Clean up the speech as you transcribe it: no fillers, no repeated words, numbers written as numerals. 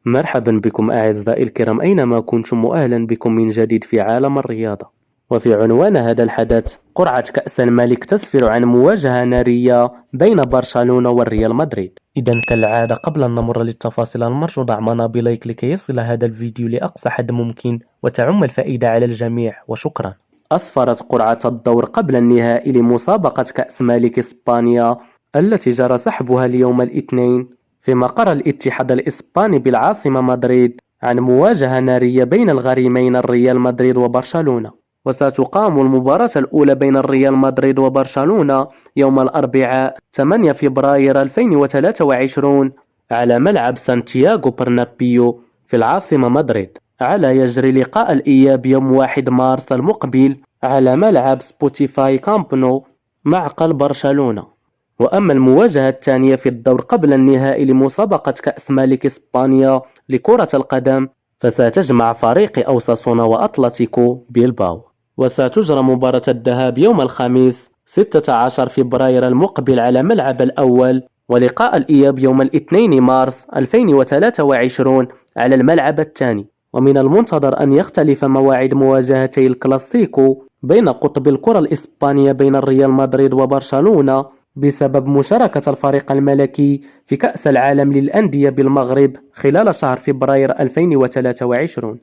مرحبا بكم أعزائي الكرام أينما كنتم، وأهلا بكم من جديد في عالم الرياضة. وفي عنوان هذا الحدث: قرعة كأس الملك تسفر عن مواجهة نارية بين برشلونة والريال مدريد. إذا كالعادة قبل أن نمر للتفاصيل المرجو ضعنا بلايك لكي يصل هذا الفيديو لأقصى حد ممكن وتعم الفائدة على الجميع، وشكرا. أسفرت قرعة الدور قبل النهائي لمسابقة كأس ملك إسبانيا التي جرى سحبها اليوم الاثنين في مقر الاتحاد الإسباني بالعاصمة مدريد عن مواجهة نارية بين الغريمين الريال مدريد وبرشلونة. وستقام المباراة الأولى بين الريال مدريد وبرشلونة يوم الأربعاء 8 فبراير 2023 على ملعب سانتياغو برنابيو في العاصمة مدريد. على يجري لقاء الإياب يوم 1 مارس المقبل على ملعب سبوتيفاي كامب نو معقل برشلونة. وأما المواجهة الثانية في الدور قبل النهائي لمسابقة كأس ملك إسبانيا لكرة القدم فستجمع فريق أوساسونا وأتلتيكو بيلباو. وستجرى مباراة الذهاب يوم الخميس 16 فبراير المقبل على ملعب الأول، ولقاء الإياب يوم الاثنين مارس 2023 على الملعب الثاني. ومن المنتظر أن يختلف مواعيد مواجهتي الكلاسيكو بين قطب الكرة الإسبانية بين الريال مدريد وبرشلونة بسبب مشاركة الفريق الملكي في كأس العالم للأندية بالمغرب خلال شهر فبراير 2023.